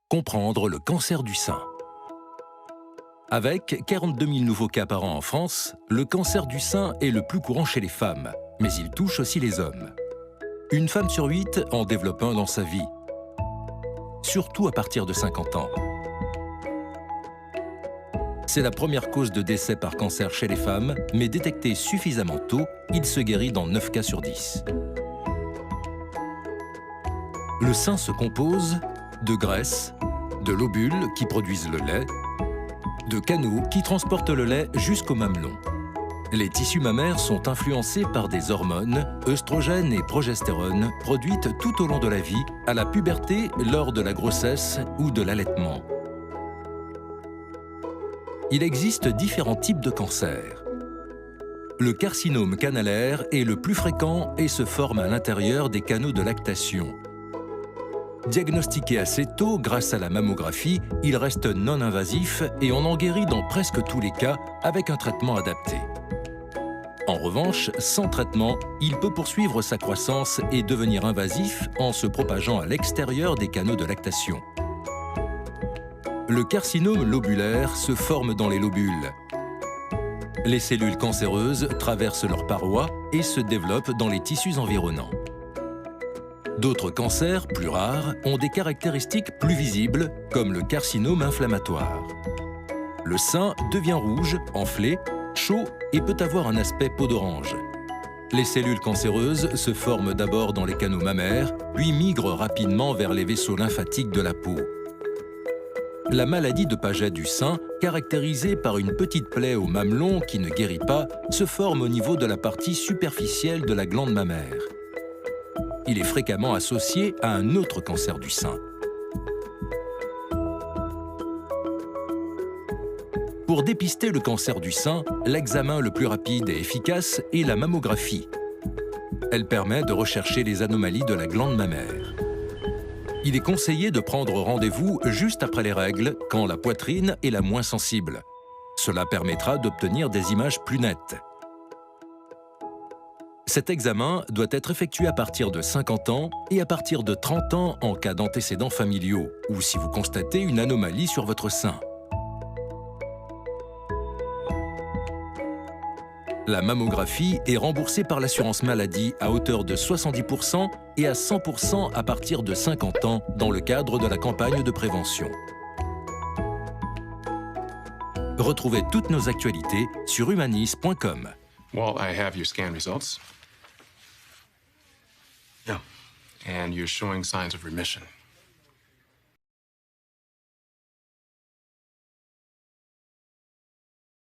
Comprendre le cancer du sein. Avec 42 000 nouveaux cas par an en France, le cancer du sein est le plus courant chez les femmes, mais il touche aussi les hommes. Une femme sur 8 en développe un dans sa vie, surtout à partir de 50 ans. C'est la première cause de décès par cancer chez les femmes, mais détecté suffisamment tôt, il se guérit dans 9 cas sur 10. Le sein se compose de graisse, de lobules qui produisent le lait, de canaux qui transportent le lait jusqu'au mamelon. Les tissus mammaires sont influencés par des hormones, œstrogènes et progestérone, produites tout au long de la vie, à la puberté, lors de la grossesse ou de l'allaitement. Il existe différents types de cancers. Le carcinome canalaire est le plus fréquent et se forme à l'intérieur des canaux de lactation. Diagnostiqué assez tôt grâce à la mammographie, il reste non invasif et on en guérit dans presque tous les cas avec un traitement adapté. En revanche, sans traitement, il peut poursuivre sa croissance et devenir invasif en se propageant à l'extérieur des canaux de lactation. Le carcinome lobulaire se forme dans les lobules. Les cellules cancéreuses traversent leurs parois et se développent dans les tissus environnants. D'autres cancers, plus rares, ont des caractéristiques plus visibles, comme le carcinome inflammatoire. Le sein devient rouge, enflé, chaud et peut avoir un aspect peau d'orange. Les cellules cancéreuses se forment d'abord dans les canaux mammaires, puis migrent rapidement vers les vaisseaux lymphatiques de la peau. La maladie de Paget du sein, caractérisée par une petite plaie au mamelon qui ne guérit pas, se forme au niveau de la partie superficielle de la glande mammaire. Il est fréquemment associé à un autre cancer du sein. Pour dépister le cancer du sein, l'examen le plus rapide et efficace est la mammographie. Elle permet de rechercher les anomalies de la glande mammaire. Il est conseillé de prendre rendez-vous juste après les règles, quand la poitrine est la moins sensible. Cela permettra d'obtenir des images plus nettes. Cet examen doit être effectué à partir de 50 ans et à partir de 30 ans en cas d'antécédents familiaux ou si vous constatez une anomalie sur votre sein. La mammographie est remboursée par l'assurance maladie à hauteur de 70% et à 100% à partir de 50 ans dans le cadre de la campagne de prévention. Retrouvez toutes nos actualités sur humanis.com. Well, I have your scan results. Yeah. And you're showing signs of remission.